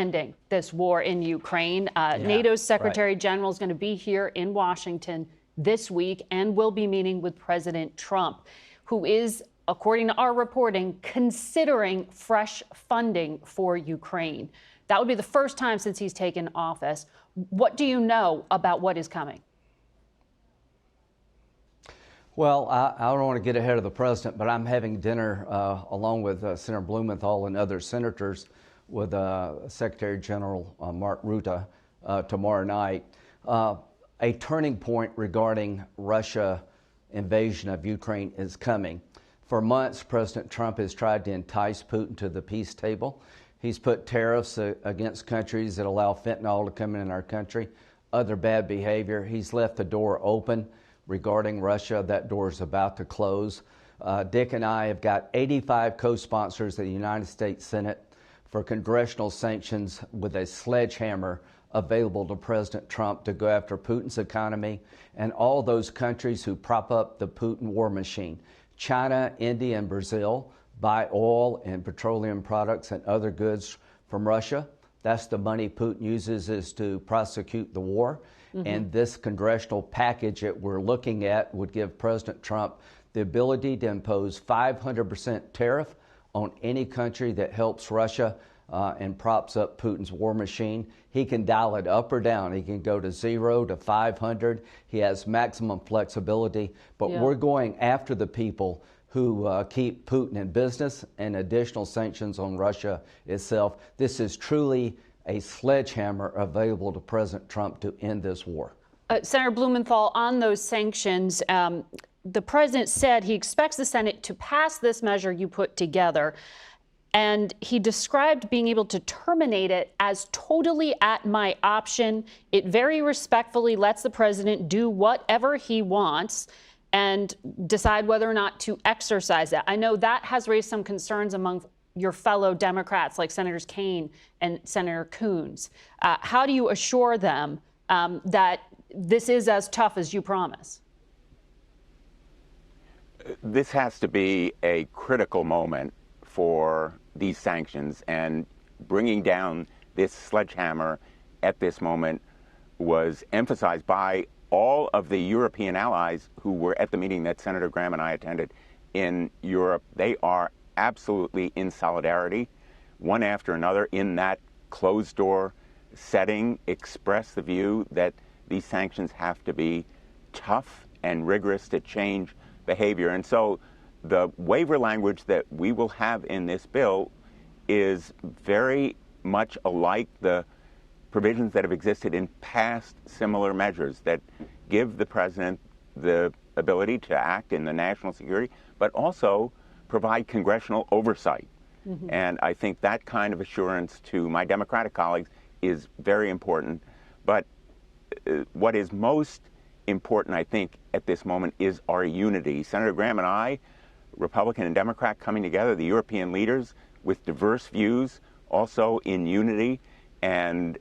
ending this war in Ukraine. NATO's Secretary General is going to be here in Washington this week and will be meeting with President Trump, who is, according to our reporting, considering fresh funding for Ukraine. That would be the first time since he's taken office. What do you know about what is coming? Well, I don't want to get ahead of the president, but I'm having dinner along with Senator Blumenthal and other senators with Secretary General Mark Rutte tomorrow night. A turning point regarding Russia invasion of Ukraine is coming. For months, President Trump has tried to entice Putin to the peace table. He's put tariffs against countries that allow fentanyl to come in our country, other bad behavior. He's left the door open regarding Russia. That door is about to close. Dick and I have got 85 co-sponsors of the United States Senate for congressional sanctions with a sledgehammer available to President Trump to go after Putin's economy and all those countries who prop up the Putin war machine. China, India, and Brazil buy oil and petroleum products and other goods from Russia. That's the money Putin uses is to prosecute the war. And this congressional package that we're looking at would give President Trump the ability to impose 500% tariff on any country that helps Russia and props up Putin's war machine. He can dial it up or down. He can go to 0 to 500. He has maximum flexibility. But we're going after the people who keep Putin in business and additional sanctions on Russia itself. This is truly a sledgehammer available to President Trump to end this war. Senator Blumenthal, on those sanctions, the president said he expects the Senate to pass this measure you put together. And he described being able to terminate it as totally at my option. It very respectfully lets the president do whatever he wants and decide whether or not to exercise it. I know that has raised some concerns among your fellow Democrats like Senators Kaine and Senator Coons. How do you assure them that this is as tough as you promise? This has to be a critical moment for these sanctions, and bringing down this sledgehammer at this moment was emphasized by all of the European allies who were at the meeting that Senator Graham and I attended in Europe. They are absolutely in solidarity, one after another, in that closed-door setting, express the view that these sanctions have to be tough and rigorous to change behavior. And so the waiver language that we will have in this bill is very much alike the provisions that have existed in past similar measures that give the president the ability to act in the national security, but also provide congressional oversight. And I think that kind of assurance to my Democratic colleagues is very important. But what is most important, I think, at this moment is our unity. Senator Graham and I, Republican and Democrat, coming together, the European leaders with diverse views, also in unity. And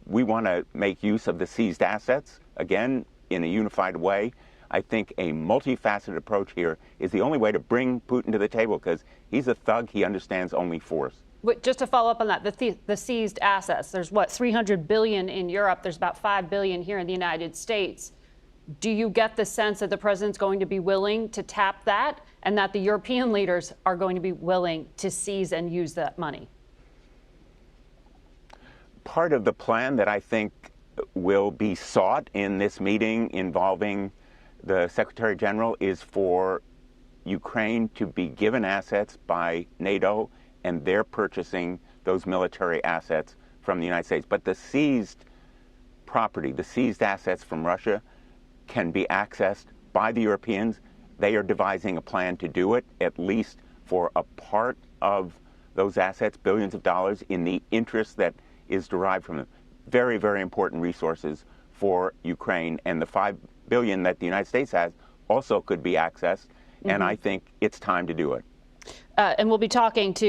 we want to make use of the seized assets, again, in a unified way. I think a multifaceted approach here is the only way to bring Putin to the table, because he's a thug. He understands only force. But just to follow up on that, the seized assets, there's what, $300 billion in Europe. There's about $5 billion here in the United States. Do you get the sense that the president's going to be willing to tap that and that the European leaders are going to be willing to seize and use that money? Part of the plan that I think will be sought in this meeting involving the Secretary General is for Ukraine to be given assets by NATO, and they're purchasing those military assets from the United States. But the seized property, the seized assets from Russia, can be accessed by the Europeans. They are devising a plan to do it, at least for a part of those assets, billions of dollars, in the interest that is derived from them. Very, very important resources for Ukraine. And the $5 billion that the United States has also could be accessed. And I think it's time to do it. And we'll be talking to